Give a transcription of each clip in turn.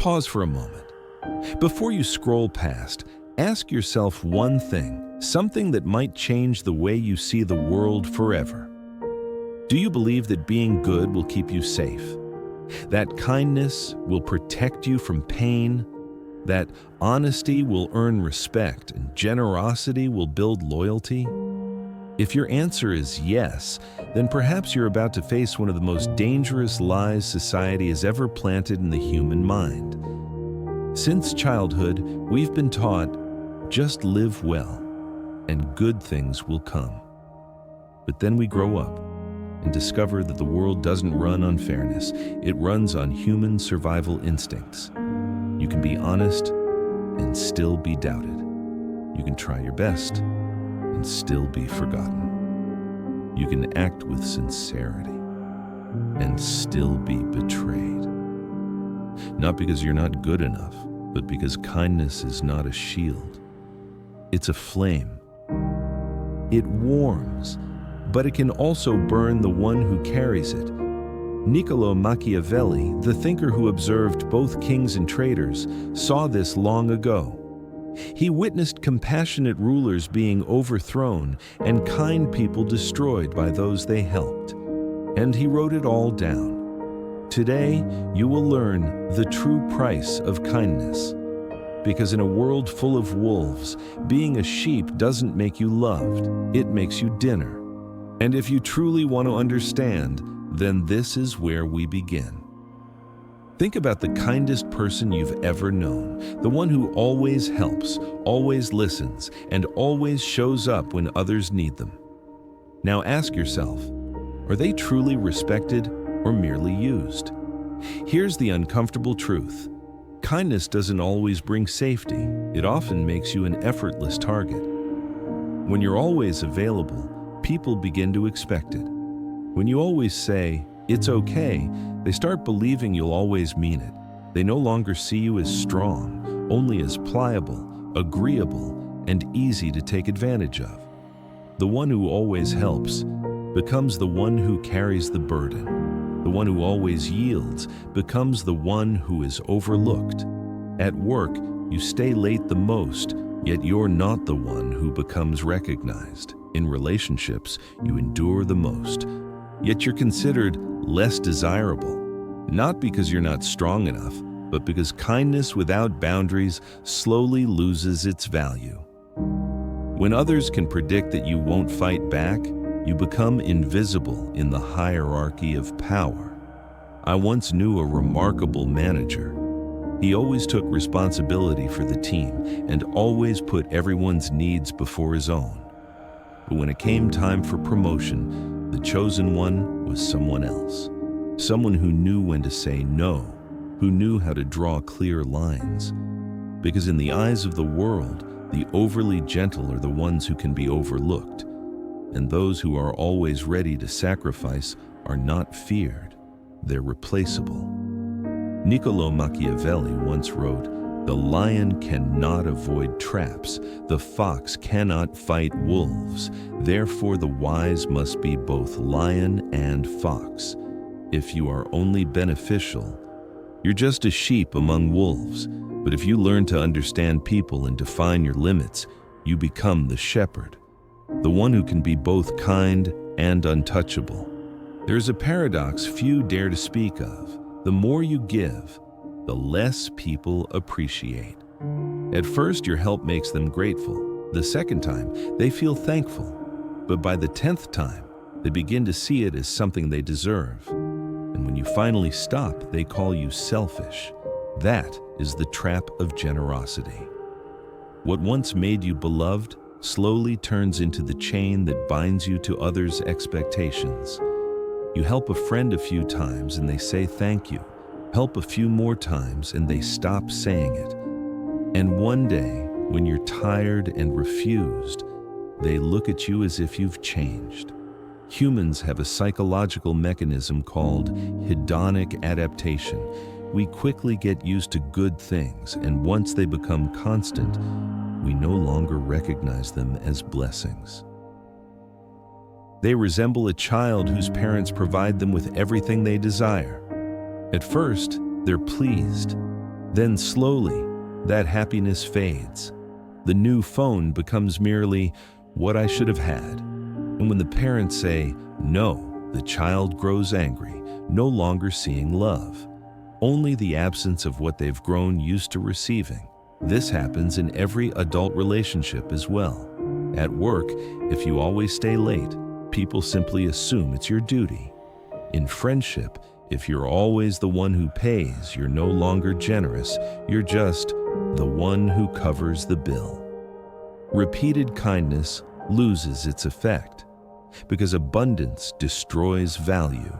Pause for a moment. Before you scroll past, ask yourself one thing, something that might change the way you see the world forever. Do you believe that being good will keep you safe? That kindness will protect you from pain? That honesty will earn respect and generosity will build loyalty? If your answer is yes, then perhaps you're about to face one of the most dangerous lies society has ever planted in the human mind. Since childhood, we've been taught, just live well, and good things will come. But then we grow up and discover that the world doesn't run on fairness, it runs on human survival instincts. You can be honest and still be doubted. You can try your best and still be forgotten. You can act with sincerity and still be betrayed. Not because you're not good enough, but because kindness is not a shield. It's a flame. It warms, but it can also burn the one who carries it. Machiavelli, the thinker who observed both kings and traitors, saw this long ago. He witnessed compassionate rulers being overthrown and kind people destroyed by those they helped. And he wrote it all down. Today, you will learn the true price of kindness. Because in a world full of wolves, being a sheep doesn't make you loved, it makes you dinner. And if you truly want to understand, then this is where we begin. Think about the kindest person you've ever known, the one who always helps, always listens, and always shows up when others need them. Now ask yourself, are they truly respected or merely used? Here's the uncomfortable truth. Kindness doesn't always bring safety. It often makes you an effortless target. When you're always available, people begin to expect it. When you always say, "It's okay," they start believing you'll always mean it. They no longer see you as strong, only as pliable, agreeable, and easy to take advantage of. The one who always helps becomes the one who carries the burden. The one who always yields becomes the one who is overlooked. At work, you stay late the most, yet you're not the one who becomes recognized. In relationships, you endure the most, yet you're considered less desirable. Not because you're not strong enough, but because kindness without boundaries slowly loses its value. When others can predict that you won't fight back, you become invisible in the hierarchy of power. I once knew a remarkable manager. He always took responsibility for the team and always put everyone's needs before his own. But when it came time for promotion, the chosen one was someone else. Someone who knew when to say no, who knew how to draw clear lines. Because in the eyes of the world, the overly gentle are the ones who can be overlooked, and those who are always ready to sacrifice are not feared, they're replaceable. Niccolomachiavelli once wrote, "The lion cannot avoid traps, the fox cannot fight wolves, therefore the wise must be both lion and fox. If you are only beneficial, you're just a sheep among wolves, but if you learn to understand people and define your limits, you become the shepherd, the one who can be both kind and untouchable." There's a paradox few dare to speak of. The more you give, the less people appreciate. At first, your help makes them grateful. The second time, they feel thankful. But by the 10th time, they begin to see it as something they deserve. And when you finally stop, they call you selfish. That is the trap of generosity. What once made you beloved slowly turns into the chain that binds you to others' expectations. You help a friend a few times and they say thank you. Help a few more times and they stop saying it. And one day, when you're tired and refused, they look at you as if you've changed. Humans have a psychological mechanism called hedonic adaptation. We quickly get used to good things, and once they become constant, we no longer recognize them as blessings. They resemble a child whose parents provide them with everything they desire. At first, they're pleased. Then slowly, that happiness fades. The new phone becomes merely what I should have had. And when the parents say no, the child grows angry, no longer seeing love, only the absence of what they've grown used to receiving. This happens in every adult relationship as well. At work, if you always stay late, people simply assume it's your duty. In friendship, if you're always the one who pays, you're no longer generous, you're just the one who covers the bill. Repeated kindness loses its effect because abundance destroys value.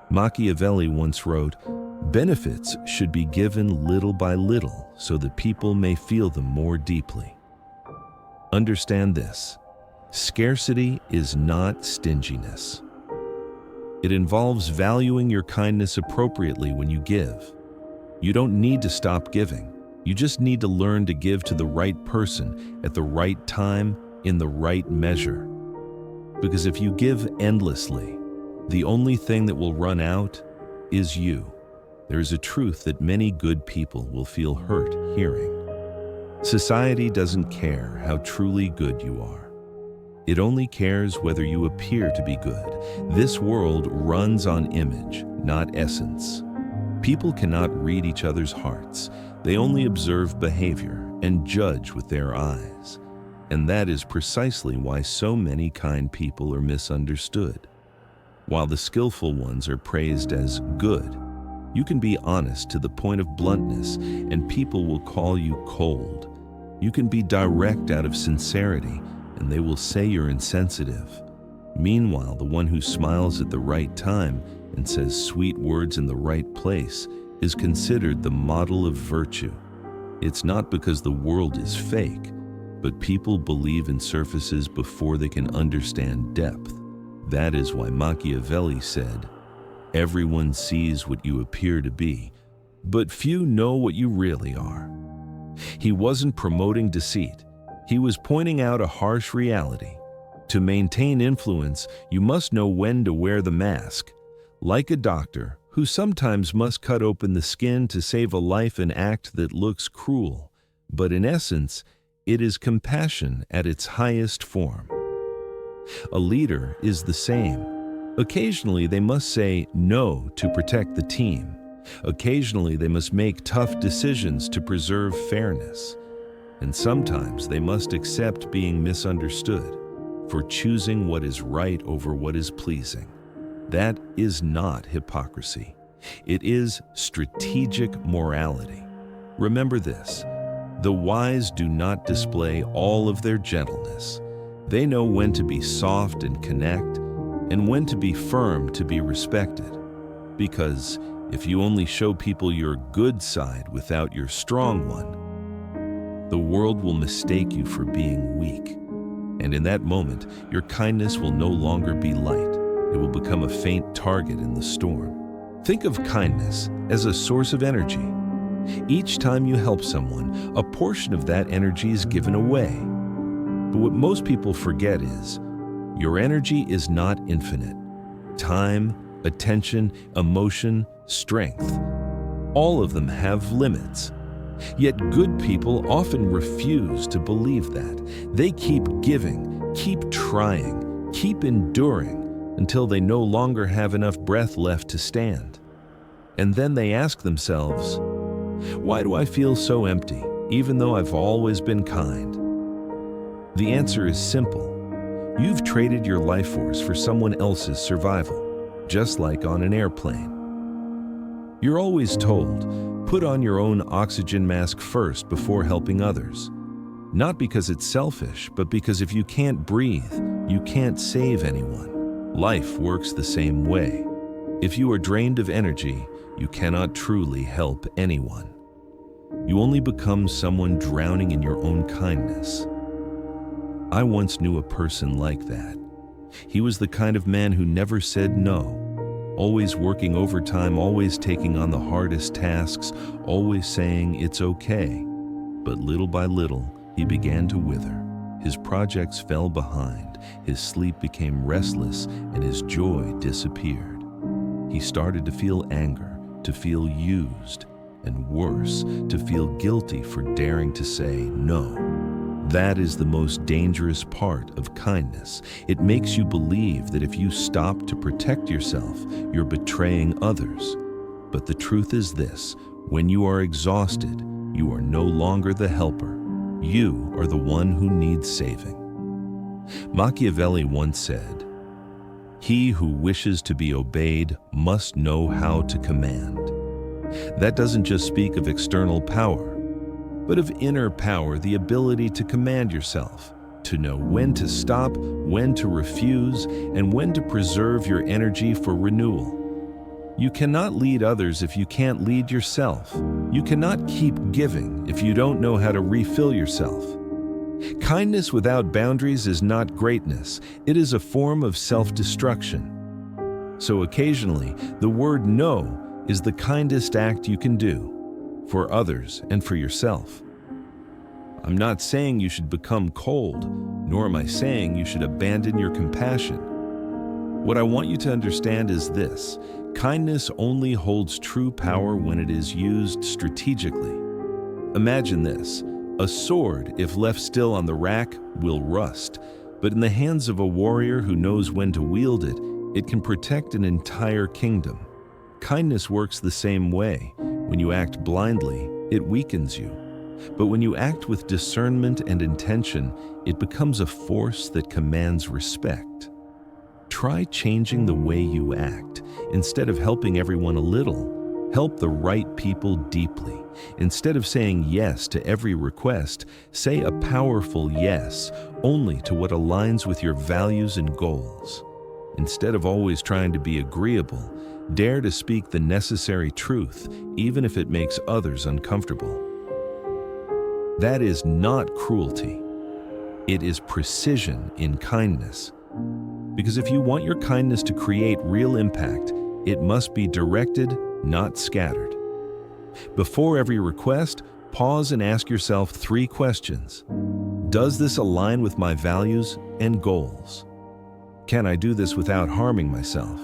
Machiavelli once wrote, "Benefits should be given little by little so that people may feel them more deeply." Understand this: scarcity is not stinginess. It involves valuing your kindness appropriately when you give. You don't need to stop giving. You just need to learn to give to the right person at the right time in the right measure. Because if you give endlessly, the only thing that will run out is you. There is a truth that many good people will feel hurt hearing. Society doesn't care how truly good you are. It only cares whether you appear to be good. This world runs on image, not essence. People cannot read each other's hearts. They only observe behavior and judge with their eyes. And that is precisely why so many kind people are misunderstood. While the skillful ones are praised as good, you can be honest to the point of bluntness, and people will call you cold. You can be direct out of sincerity, and they will say you're insensitive. Meanwhile, the one who smiles at the right time and says sweet words in the right place is considered the model of virtue. It's not because the world is fake, but people believe in surfaces before they can understand depth. That is why Machiavelli said, "Everyone sees what you appear to be, but few know what you really are." He wasn't promoting deceit. He was pointing out a harsh reality. To maintain influence, you must know when to wear the mask. Like a doctor who sometimes must cut open the skin to save a life, an act that looks cruel, but in essence, it is compassion at its highest form. A leader is the same. Occasionally, they must say no to protect the team. Occasionally, they must make tough decisions to preserve fairness. And sometimes they must accept being misunderstood for choosing what is right over what is pleasing. That is not hypocrisy. It is strategic morality. Remember this: the wise do not display all of their gentleness. They know when to be soft and connect, and when to be firm to be respected. Because if you only show people your good side without your strong one, the world will mistake you for being weak. And in that moment, your kindness will no longer be light. It will become a faint target in the storm. Think of kindness as a source of energy. Each time you help someone, a portion of that energy is given away. But what most people forget is, your energy is not infinite. Time, attention, emotion, strength, all of them have limits. Yet good people often refuse to believe that. They keep giving, keep trying, keep enduring until they no longer have enough breath left to stand. And then they ask themselves, why do I feel so empty, even though I've always been kind? The answer is simple. You've traded your life force for someone else's survival, just like on an airplane. You're always told, put on your own oxygen mask first before helping others. Not because it's selfish, but because if you can't breathe, you can't save anyone. Life works the same way. If you are drained of energy, you cannot truly help anyone. You only become someone drowning in your own kindness. I once knew a person like that. He was the kind of man who never said no. Always working overtime, always taking on the hardest tasks, always saying it's okay. But little by little, he began to wither. His projects fell behind, his sleep became restless, and his joy disappeared. He started to feel anger, to feel used, and worse, to feel guilty for daring to say no. That is the most dangerous part of kindness. It makes you believe that if you stop to protect yourself, you're betraying others. But the truth is this: when you are exhausted, you are no longer the helper. You are the one who needs saving. Machiavelli once said, "He who wishes to be obeyed must know how to command." That doesn't just speak of external power, but of inner power, the ability to command yourself, to know when to stop, when to refuse, and when to preserve your energy for renewal. You cannot lead others if you can't lead yourself. You cannot keep giving if you don't know how to refill yourself. Kindness without boundaries is not greatness. It is a form of self-destruction. So occasionally, the word no is the kindest act you can do, for others and for yourself. I'm not saying you should become cold, nor am I saying you should abandon your compassion. What I want you to understand is this: kindness only holds true power when it is used strategically. Imagine this: a sword, if left still on the rack, will rust, but in the hands of a warrior who knows when to wield it, it can protect an entire kingdom. Kindness works the same way. When you act blindly, it weakens you. But when you act with discernment and intention, it becomes a force that commands respect. Try changing the way you act. Instead of helping everyone a little, help the right people deeply. Instead of saying yes to every request, say a powerful yes only to what aligns with your values and goals. Instead of always trying to be agreeable, dare to speak the necessary truth, even if it makes others uncomfortable. That is not cruelty. It is precision in kindness. Because if you want your kindness to create real impact, it must be directed, not scattered. Before every request, pause and ask yourself 3 questions. Does this align with my values and goals? Can I do this without harming myself?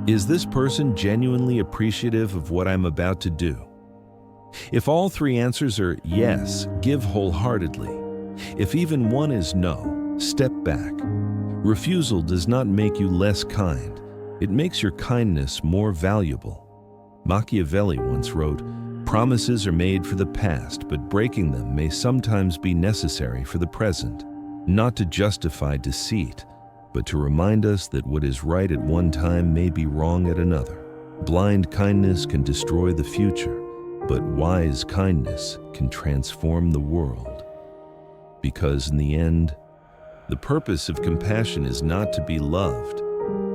Is this person genuinely appreciative of what I'm about to do? If all 3 answers are yes, give wholeheartedly. If even one is no, step back. Refusal does not make you less kind. It makes your kindness more valuable. Machiavelli once wrote, "Promises are made for the past, but breaking them may sometimes be necessary for the present." Not to justify deceit, but to remind us that what is right at one time may be wrong at another. Blind kindness can destroy the future, but wise kindness can transform the world. Because in the end, the purpose of compassion is not to be loved,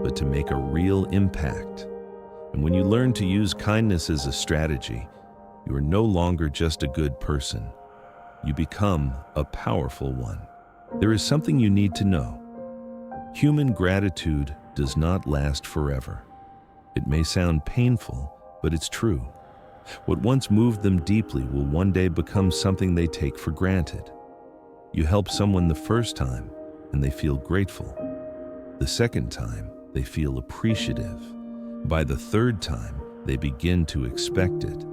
but to make a real impact. And when you learn to use kindness as a strategy, you are no longer just a good person. You become a powerful one. There is something you need to know. Human gratitude does not last forever. It may sound painful, but it's true. What once moved them deeply will one day become something they take for granted. You help someone the first time, and they feel grateful. The second time, they feel appreciative. By the third time, they begin to expect it.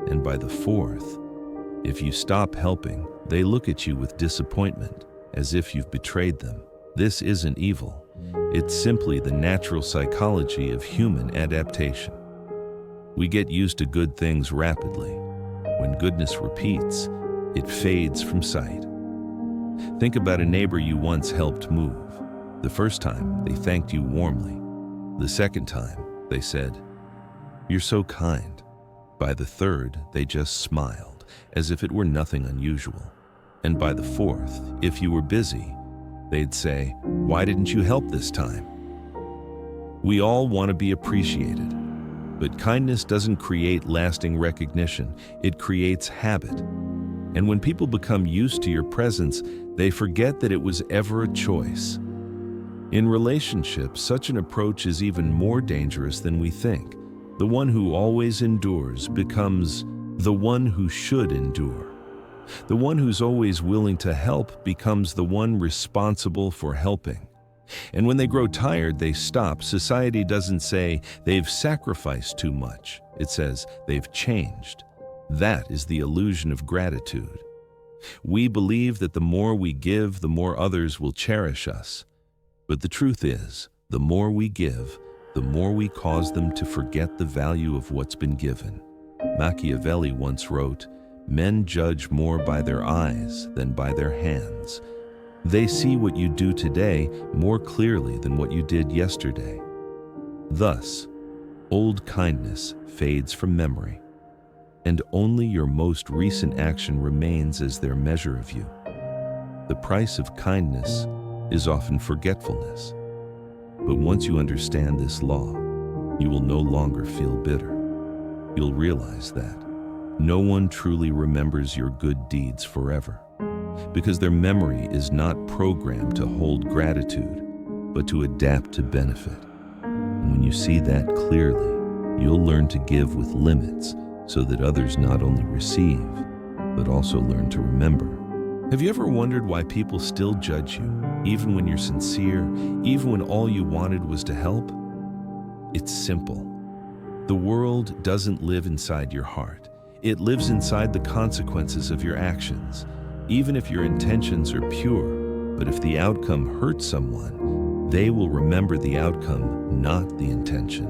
And by the fourth, if you stop helping, they look at you with disappointment, as if you've betrayed them. This isn't evil. It's simply the natural psychology of human adaptation. We get used to good things rapidly. When goodness repeats, it fades from sight. Think about a neighbor you once helped move. The first time, they thanked you warmly. The second time, they said, "You're so kind." By the third, they just smiled, as if it were nothing unusual. And by the fourth, if you were busy, they'd say, "Why didn't you help this time?" We all want to be appreciated, but kindness doesn't create lasting recognition. It creates habit. And when people become used to your presence, they forget that it was ever a choice. In relationships, such an approach is even more dangerous than we think. The one who always endures becomes the one who should endure. The one who's always willing to help becomes the one responsible for helping. And when they grow tired, they stop. Society doesn't say they've sacrificed too much. It says they've changed. That is the illusion of gratitude. We believe that the more we give, the more others will cherish us. But the truth is, the more we give, the more we cause them to forget the value of what's been given. Machiavelli once wrote, "Men judge more by their eyes than by their hands. They see what you do today more clearly than what you did yesterday." Thus, old kindness fades from memory, and only your most recent action remains as their measure of you. The price of kindness is often forgetfulness. But once you understand this law, you will no longer feel bitter. You'll realize that no one truly remembers your good deeds forever, because their memory is not programmed to hold gratitude, but to adapt to benefit. And when you see that clearly, you'll learn to give with limits so that others not only receive, but also learn to remember. Have you ever wondered why people still judge you, even when you're sincere, even when all you wanted was to help? It's simple. The world doesn't live inside your heart. It lives inside the consequences of your actions. Even if your intentions are pure, but if the outcome hurts someone, they will remember the outcome, not the intention.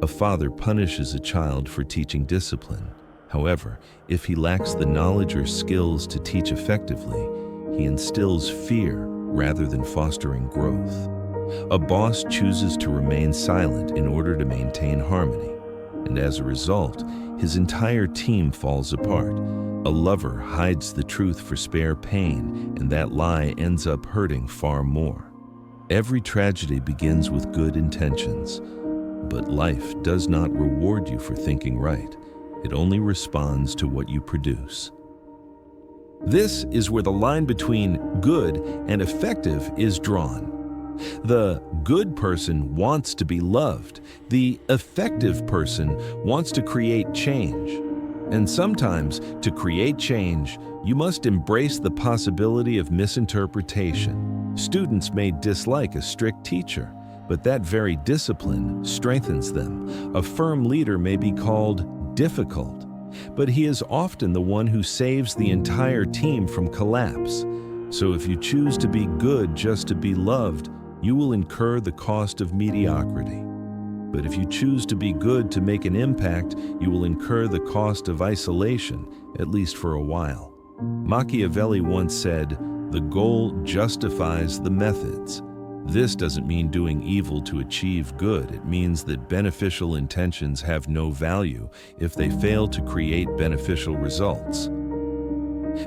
A father punishes a child for teaching discipline. However, if he lacks the knowledge or skills to teach effectively, he instills fear rather than fostering growth. A boss chooses to remain silent in order to maintain harmony, and as a result, his entire team falls apart. A lover hides the truth for spare pain, and that lie ends up hurting far more. Every tragedy begins with good intentions, but life does not reward you for thinking right. It only responds to what you produce. This is where the line between good and effective is drawn. The good person wants to be loved. The effective person wants to create change. And sometimes, to create change, you must embrace the possibility of misinterpretation. Students may dislike a strict teacher, but that very discipline strengthens them. A firm leader may be called difficult, but he is often the one who saves the entire team from collapse. So if you choose to be good just to be loved, you will incur the cost of mediocrity. But if you choose to be good to make an impact, you will incur the cost of isolation, at least for a while. Machiavelli once said, "The goal justifies the methods." This doesn't mean doing evil to achieve good. It means that beneficial intentions have no value if they fail to create beneficial results.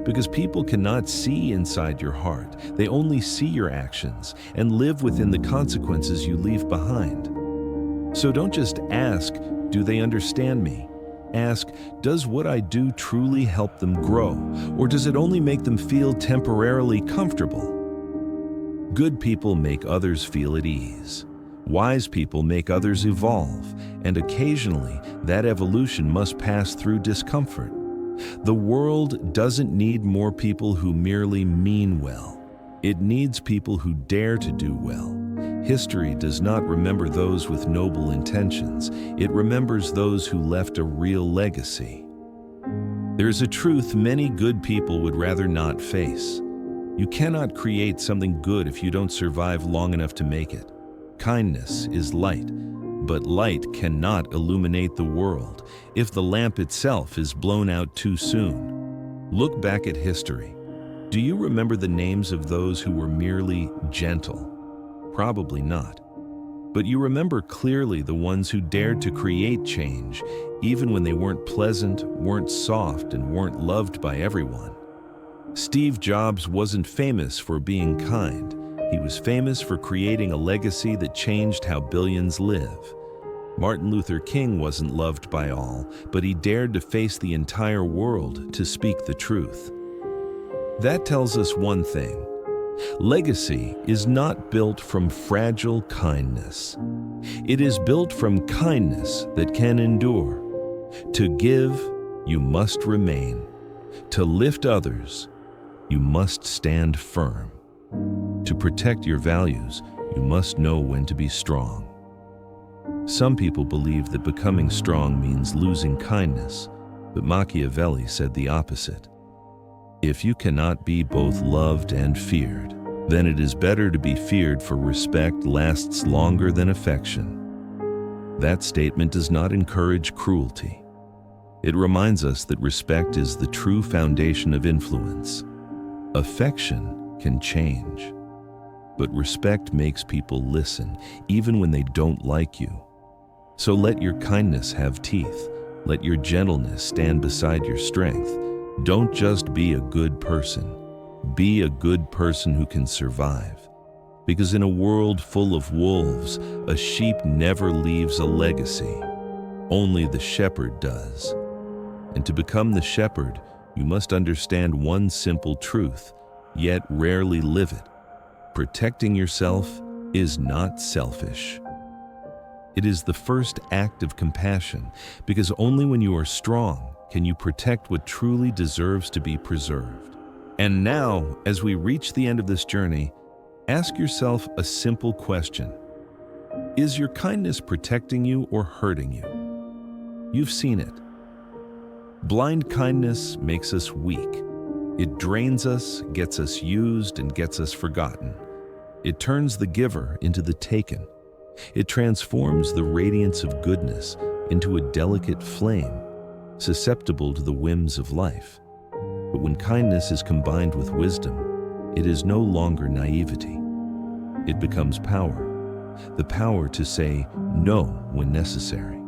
Because people cannot see inside your heart. They only see your actions and live within the consequences you leave behind. So don't just ask, "Do they understand me?" Ask, "Does what I do truly help them grow, or does it only make them feel temporarily comfortable?" Good people make others feel at ease. Wise people make others evolve, and occasionally that evolution must pass through discomfort. The world doesn't need more people who merely mean well. It needs people who dare to do well. History does not remember those with noble intentions. It remembers those who left a real legacy. There is a truth many good people would rather not face. You cannot create something good if you don't survive long enough to make it. Kindness is light, but light cannot illuminate the world if the lamp itself is blown out too soon. Look back at history. Do you remember the names of those who were merely gentle? Probably not. But you remember clearly the ones who dared to create change, even when they weren't pleasant, weren't soft, and weren't loved by everyone. Steve Jobs wasn't famous for being kind. He was famous for creating a legacy that changed how billions live. Martin Luther King wasn't loved by all, but he dared to face the entire world to speak the truth. That tells us one thing. Legacy is not built from fragile kindness. It is built from kindness that can endure. To give, you must remain. To lift others, you must stand firm. To protect your values, you must know when to be strong. Some people believe that becoming strong means losing kindness, But Machiavelli said the opposite. If you cannot be both loved and feared, then it is better to be feared, for respect lasts longer than affection. That statement does not encourage cruelty. It reminds us that respect is the true foundation of influence. Affection can change, but respect makes people listen, even when they don't like you. So let your kindness have teeth. Let your gentleness stand beside your strength. Don't just be a good person. Be a good person who can survive. Because in a world full of wolves, a sheep never leaves a legacy. Only the shepherd does. And to become the shepherd, you must understand one simple truth, yet rarely live it. Protecting yourself is not selfish. It is the first act of compassion, because only when you are strong can you protect what truly deserves to be preserved. And now, as we reach the end of this journey, ask yourself a simple question. Is your kindness protecting you or hurting you? You've seen it. Blind kindness makes us weak. It drains us, gets us used, and gets us forgotten. It turns the giver into the taken. It transforms the radiance of goodness into a delicate flame, susceptible to the whims of life. But when kindness is combined with wisdom, it is no longer naivety. It becomes power. The power to say no when necessary.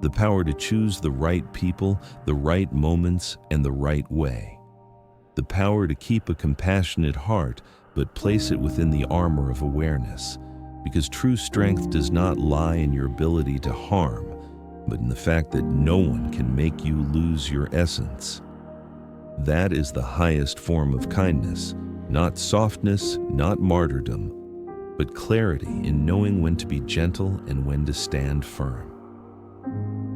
The power to choose the right people, the right moments, and the right way. The power to keep a compassionate heart, but place it within the armor of awareness. Because true strength does not lie in your ability to harm, but in the fact that no one can make you lose your essence. That is the highest form of kindness, not softness, not martyrdom, but clarity in knowing when to be gentle and when to stand firm.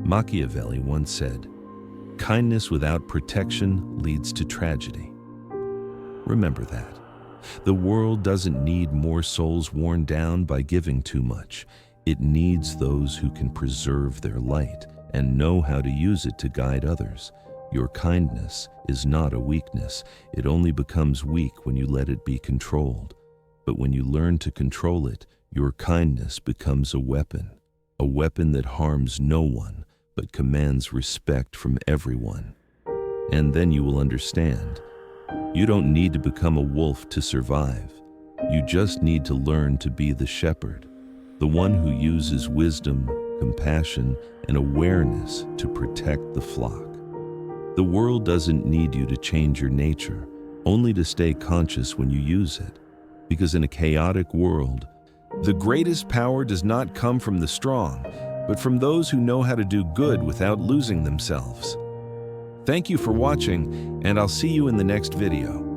Machiavelli once said, "Kindness without protection leads to tragedy." Remember that. The world doesn't need more souls worn down by giving too much. It needs those who can preserve their light and know how to use it to guide others. Your kindness is not a weakness. It only becomes weak when you let it be controlled. But when you learn to control it, your kindness becomes a weapon that harms no one, but commands respect from everyone. And then you will understand. You don't need to become a wolf to survive. You just need to learn to be the shepherd, the one who uses wisdom, compassion, and awareness to protect the flock. The world doesn't need you to change your nature, only to stay conscious when you use it. Because in a chaotic world, the greatest power does not come from the strong, but from those who know how to do good without losing themselves. Thank you for watching, and I'll see you in the next video.